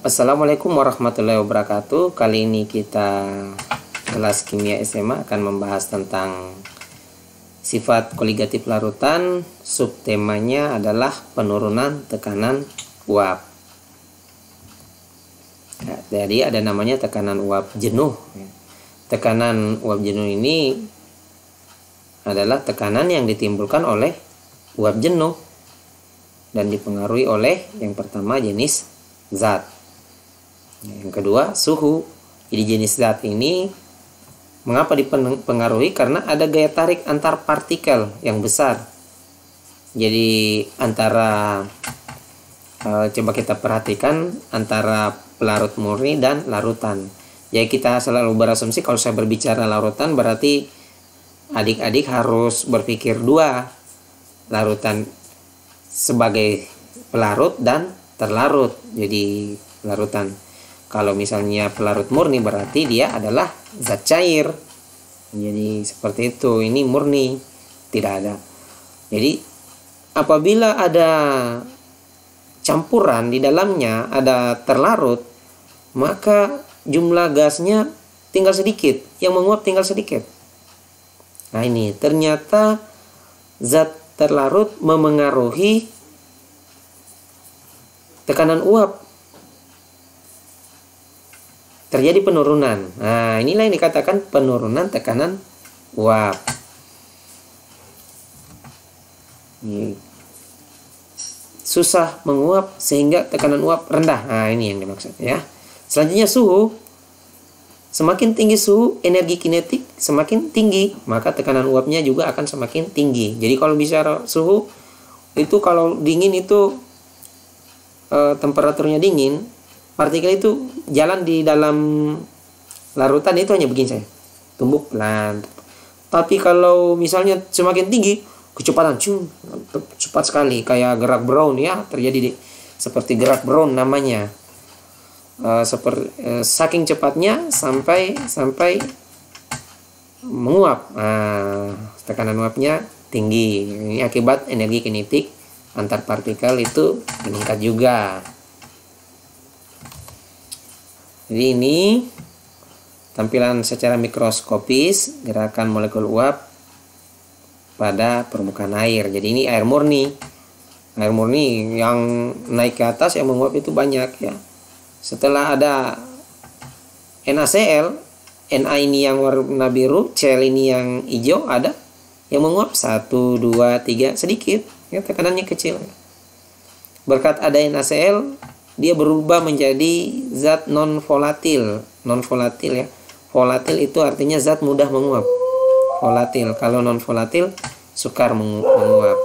Assalamualaikum warahmatullahi wabarakatuh. Kali ini kita kelas kimia SMA akan membahas tentang sifat koligatif larutan. Subtemanya adalah penurunan tekanan uap. Ya, jadi ada namanya tekanan uap jenuh. Tekanan uap jenuh ini adalah tekanan yang ditimbulkan oleh uap jenuh dan dipengaruhi oleh yang pertama jenis zat. Yang kedua, suhu. Jadi jenis zat ini mengapa dipengaruhi? Karena ada gaya tarik antar partikel yang besar. Jadi antara coba kita perhatikan antara pelarut murni dan larutan. Jadi kita selalu berasumsi kalau saya berbicara larutan berarti adik-adik harus berpikir dua, larutan sebagai pelarut dan terlarut. Jadi larutan. Kalau misalnya pelarut murni berarti dia adalah zat cair. Jadi seperti itu, ini murni, tidak ada. Jadi apabila ada campuran di dalamnya, ada terlarut, maka jumlah gasnya tinggal sedikit, yang menguap tinggal sedikit. Nah ini ternyata zat terlarut memengaruhi tekanan uap. Terjadi penurunan. Nah, inilah yang dikatakan penurunan tekanan uap. Ini susah menguap sehingga tekanan uap rendah. Nah, ini yang dimaksud ya. Selanjutnya suhu. Semakin tinggi suhu, energi kinetik semakin tinggi, maka tekanan uapnya juga akan semakin tinggi. Jadi kalau bicara suhu itu kalau dingin itu temperaturnya dingin, partikel itu jalan di dalam larutan itu hanya begini saja, tumbuk pelan. Tapi kalau misalnya semakin tinggi, kecepatan cepat sekali, kayak gerak Brown ya, terjadi seperti gerak Brown namanya. Saking cepatnya sampai menguap. Tekanan uapnya tinggi. Ini akibat energi kinetik antar partikel itu meningkat juga. Jadi ini tampilan secara mikroskopis gerakan molekul uap pada permukaan air. Jadi ini air murni. Air murni yang naik ke atas yang menguap itu banyak ya. Setelah ada NaCl, Na ini yang warna biru, Cl ini yang hijau, ada yang menguap 1, 2, 3 sedikit ya, tekanannya kecil. Berkat ada NaCl, dia berubah menjadi zat non volatil ya. Volatil itu artinya zat mudah menguap. Volatil, kalau non volatil sukar menguap.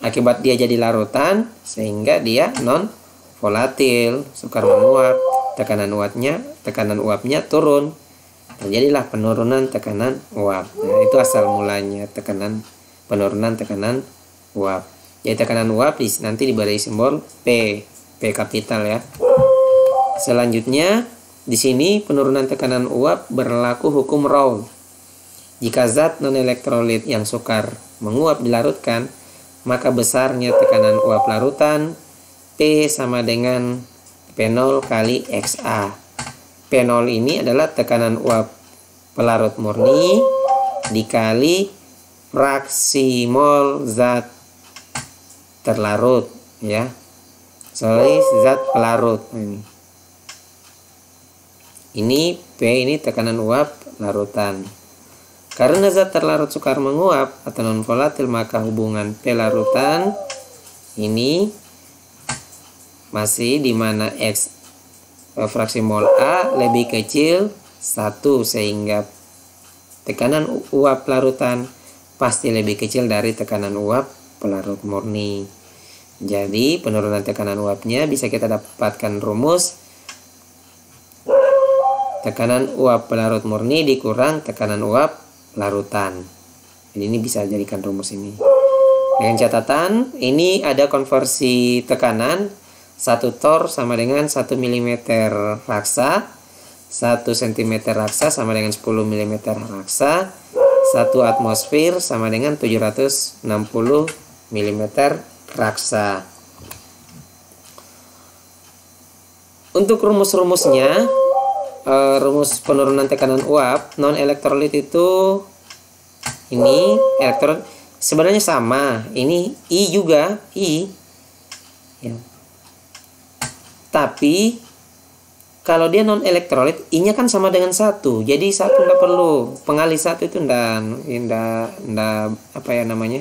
Akibat dia jadi larutan sehingga dia non volatil, sukar menguap. Tekanan uapnya turun. Terjadilah penurunan tekanan uap. Nah, itu asal mulanya penurunan tekanan uap. Jadi tekanan uap nanti diberi simbol P kapital ya. Selanjutnya di sini penurunan tekanan uap berlaku hukum Raoult. Jika zat non-elektrolit yang sukar menguap dilarutkan, maka besarnya tekanan uap larutan P sama dengan P0 kali XA. P0 ini adalah tekanan uap pelarut murni dikali fraksi mol zat terlarut ya. Zat pelarut ini P ini tekanan uap larutan. Karena zat terlarut sukar menguap atau non volatil, maka hubungan P larutan ini masih di mana X fraksi mol A lebih kecil 1, sehingga tekanan uap larutan pasti lebih kecil dari tekanan uap pelarut murni. Jadi penurunan tekanan uapnya bisa kita dapatkan rumus tekanan uap pelarut murni dikurang tekanan uap larutan. Jadi ini bisa jadikan rumus ini. Dengan catatan ini ada konversi tekanan. 1 torr sama dengan 1 mm raksa, 1 cm raksa sama dengan 10 mm raksa, 1 atmosfer sama dengan 760 mm raksa. Untuk rumus-rumusnya, rumus penurunan tekanan uap non elektrolit itu ini elektrolit sebenarnya sama. Ini I juga I, ya. Tapi kalau dia non elektrolit, I-nya kan sama dengan 1. Jadi 1 nggak perlu. Pengalih 1 itu ndak apa ya namanya?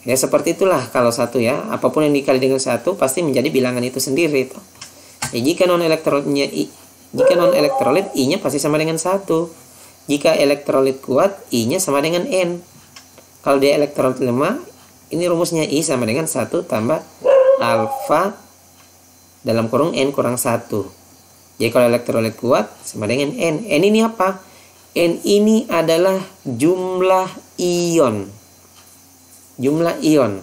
Ya seperti itulah kalau 1 ya. Apapun yang dikali dengan 1 pasti menjadi bilangan itu sendiri itu. Ya, jika non elektrolit I-nya pasti sama dengan 1. Jika elektrolit kuat, I-nya sama dengan N. Kalau dia elektrolit lemah, ini rumusnya I sama dengan 1 tambah alfa dalam kurung N kurang 1. Jadi kalau elektrolit kuat sama dengan N. N ini apa? N ini adalah jumlah ion. Jumlah ion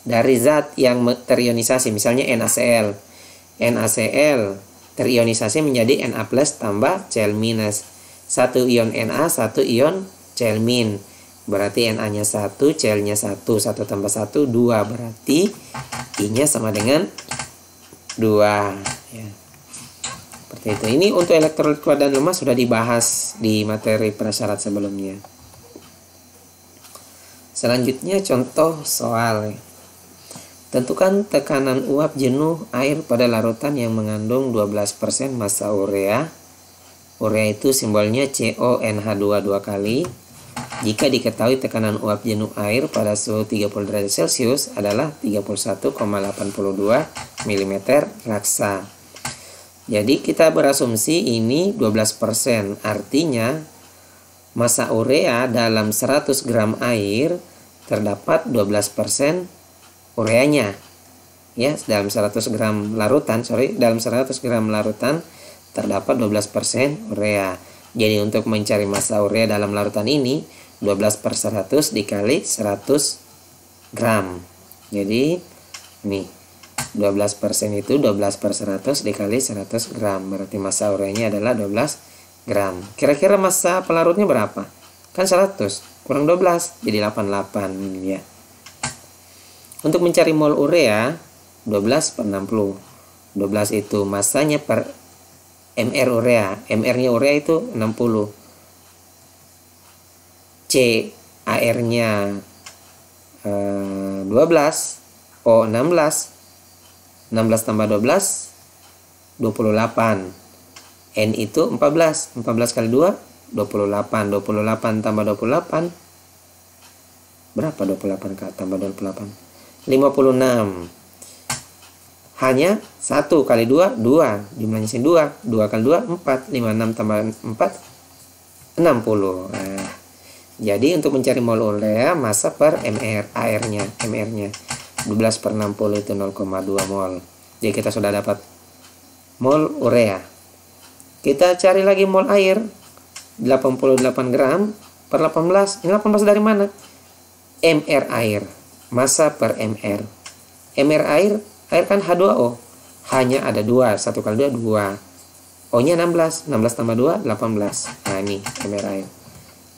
dari zat yang terionisasi. Misalnya NaCl. NaCl terionisasi menjadi Na plus tambah Cl minus. 1 ion Na, 1 ion Cl min. Berarti Na-nya 1, Cl-nya 1. 1 tambah 1, 2. Berarti I-nya sama dengan 2, ya. Seperti itu. Ini untuk elektrolit kuat dan lemah sudah dibahas di materi prasyarat sebelumnya. Selanjutnya contoh soal. Tentukan tekanan uap jenuh air pada larutan yang mengandung 12% massa urea. Urea itu simbolnya CONH2 2 kali. Jika diketahui tekanan uap jenuh air pada suhu 30 derajat Celcius adalah 31,82 mm raksa. Jadi kita berasumsi ini 12%. Artinya massa urea dalam 100 gram air terdapat 12% ureanya. Ya, dalam 100 gram larutan, dalam 100 gram larutan terdapat 12% urea. Jadi untuk mencari massa urea dalam larutan ini 12/100 dikali 100 gram. Jadi ini 12% itu 12/100 dikali 100 gram. Berarti massa ureanya adalah 12 gram. Kira-kira massa pelarutnya berapa? Kan 100 kurang 12 jadi 88 ya. Untuk mencari mol urea 12/60. 12 itu massanya per mR urea. mR-nya urea itu 60. C AR-nya 12, O 16. 16 tambah 12 28. N itu 14. 14 kali 2 28. 28 tambah 28 berapa? 28 tambah 28 56. Hanya 1 kali 2 2. Jumlahnya sini 2. 2 kali 2 4. 56 tambah 4 60. Nah, jadi untuk mencari mol urea massa per mR AR-nya, mR-nya 12/60 itu 0,2 mol. Jadi kita sudah dapat mol urea. Kita cari lagi mol air 88 gram per 18. Ini 18 dari mana? mR air, massa per mR. mR air kan H2O. Hanya ada 2. 1 kali 2 2. O nya 16. 16 tambah 2 18. Nah ini mR air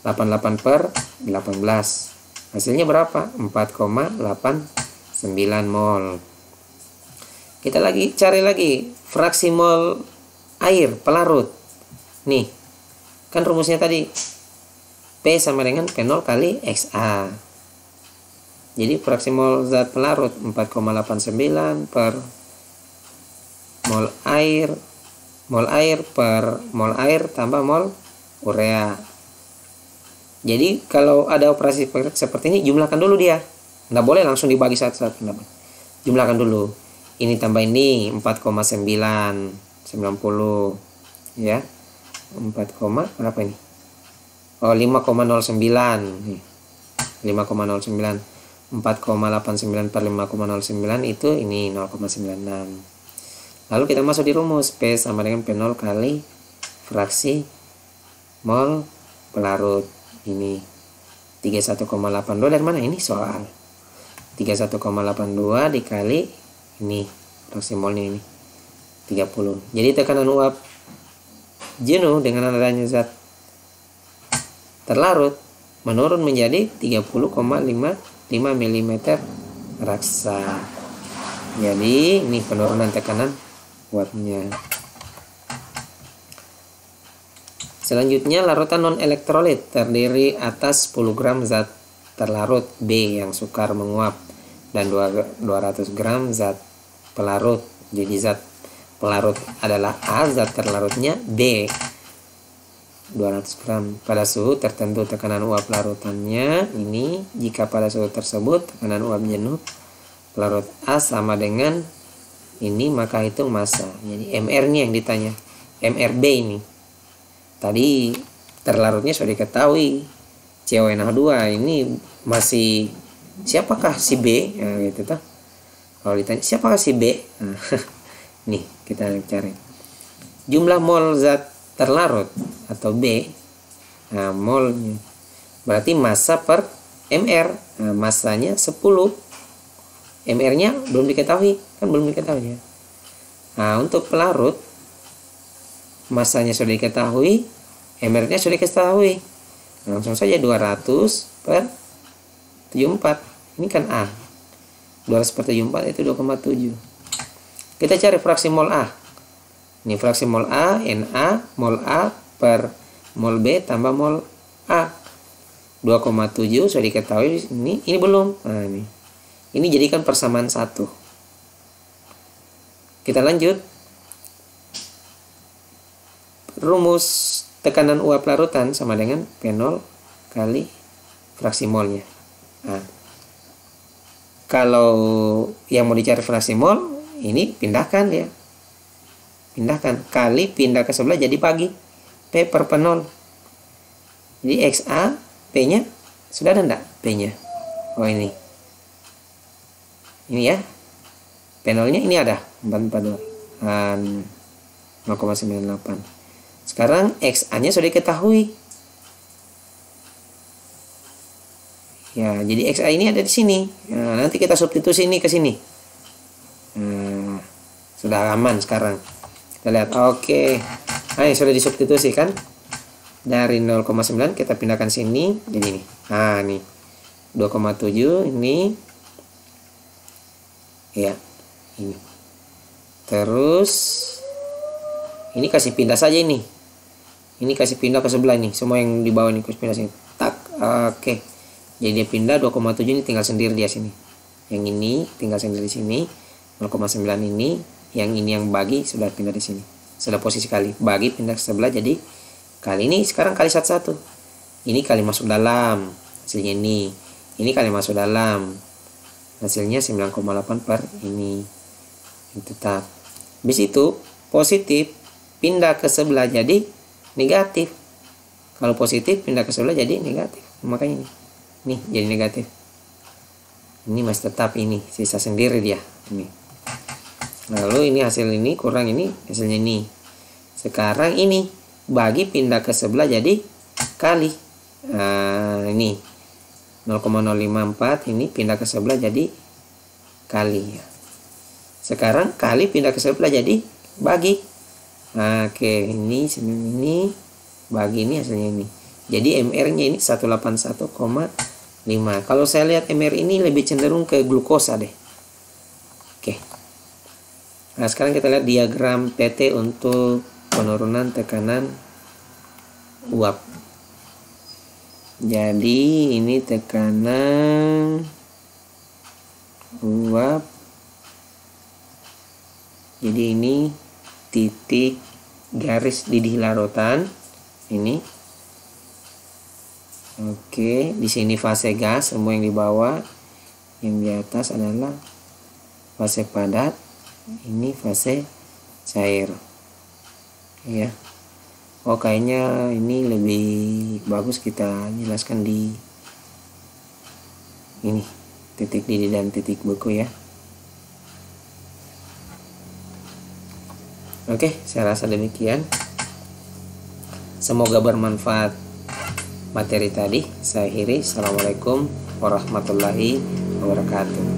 88 per 18. Hasilnya berapa? 4,89 mol. Kita cari lagi fraksi mol air pelarut. Nih, kan rumusnya tadi P sama dengan P0 kali XA. Jadi fraksi mol zat pelarut 4,89 per mol air per mol air tambah mol urea. Jadi kalau ada operasi seperti ini jumlahkan dulu dia. Nggak boleh langsung dibagi satu-satu. Jumlahkan dulu. Ini tambah ini 4,990 ya. 4, berapa ini? Oh 5,09 nih. 5,09 4,89 per 5,09 itu ini 0,96. Lalu kita masuk di rumus P sama dengan P0 kali fraksi mol pelarut. Ini 31,82 dari mana? Ini soal 31,82 dikali ini fraksi molnya ini 30. Jadi tekanan uap jenuh dengan adanya zat terlarut menurun menjadi 30,55 mm raksa. Jadi ini penurunan tekanan uapnya. Selanjutnya larutan non elektrolit terdiri atas 10 gram zat terlarut B yang sukar menguap dan 200 gram zat pelarut. Jadi zat pelarut adalah A, zat terlarutnya B 200 gram. Pada suhu tertentu tekanan uap larutannya ini, jika pada suhu tersebut tekanan uap jenuh pelarut A sama dengan ini, maka hitung massa. Jadi MR nya yang ditanya, MRB ini. Tadi terlarutnya sudah diketahui CONH2, ini masih siapakah si B? Nah, gitu toh. Kalau ditanya siapakah si B? Nah, nih kita cari jumlah mol zat terlarut atau B. Nah, molnya berarti massa per MR. Nah, massanya 10. MR nya belum diketahui, kan belum diketahui ya. Nah, untuk pelarut massanya sudah diketahui, MR nya sudah diketahui. Langsung saja 200 per 74. Ini kan A. 200 per 74 itu 2,7. Kita cari fraksi mol A. Ini fraksi mol A, Na, mol A per mol B tambah mol A. 2,7 sudah diketahui, ini belum. Nah, ini jadikan persamaan 1. Kita lanjut. Rumus tekanan uap larutan sama dengan P0 kali fraksi molnya. Nah, kalau yang mau dicari fraksi mol, ini pindahkan ya. Pindahkan kali pindah ke sebelah jadi bagi P per P0. Jadi XA P-nya sudah ada enggak P-nya? Oh ini. Ini ya. P0-nya ini ada 442 dan 0,98. Sekarang XA-nya sudah diketahui. Ya, jadi XA ini ada di sini. Nah, nanti kita substitusi ini ke sini. Nah, sudah aman sekarang. Kita lihat. Oke. Nah, ini sudah disubstitusi kan? Dari 0,9 kita pindahkan sini. Jadi ini. Nah, ini 2,7 ini. Ya, ini. Terus ini kasih pindah saja ini. Ini kasih pindah ke sebelah ini. Semua yang di bawah ini kasih pindah sini. Tak. Oke. Jadi dia pindah 2,7 ini tinggal sendiri dia sini. Yang ini tinggal sendiri di sini. 0,9 ini, yang ini yang bagi sudah pindah di sini. Sudah posisi kali. Bagi pindah ke sebelah jadi kali ini sekarang kali 1,1. Ini kali masuk dalam. Hasilnya ini. Ini kali masuk dalam. Hasilnya 9,8 per ini. Tetap. Habis itu positif pindah ke sebelah jadi negatif. Kalau positif pindah ke sebelah jadi negatif. Makanya ini. Nih jadi negatif. Ini masih tetap ini. Sisa sendiri dia. Ini. Lalu ini hasil ini kurang ini. Hasilnya ini. Sekarang ini. Bagi pindah ke sebelah jadi kali. Nah, ini. 0,054 ini pindah ke sebelah jadi kali. Sekarang kali pindah ke sebelah jadi bagi. Oke, ini bagi ini hasilnya ini. Jadi MR-nya ini 181,5. Kalau saya lihat MR ini lebih cenderung ke glukosa deh. Oke. Nah, sekarang kita lihat diagram PT untuk penurunan tekanan uap. Jadi ini tekanan uap. Jadi ini titik garis didih larutan ini. Oke, di sini fase gas, semua yang di bawah, yang di atas adalah fase padat, ini fase cair. Ya. Oh, kayaknya ini lebih bagus kita jelaskan di ini titik didih dan titik beku ya. Oke, saya rasa demikian. Semoga bermanfaat materi tadi. Saya akhiri. Assalamualaikum warahmatullahi wabarakatuh.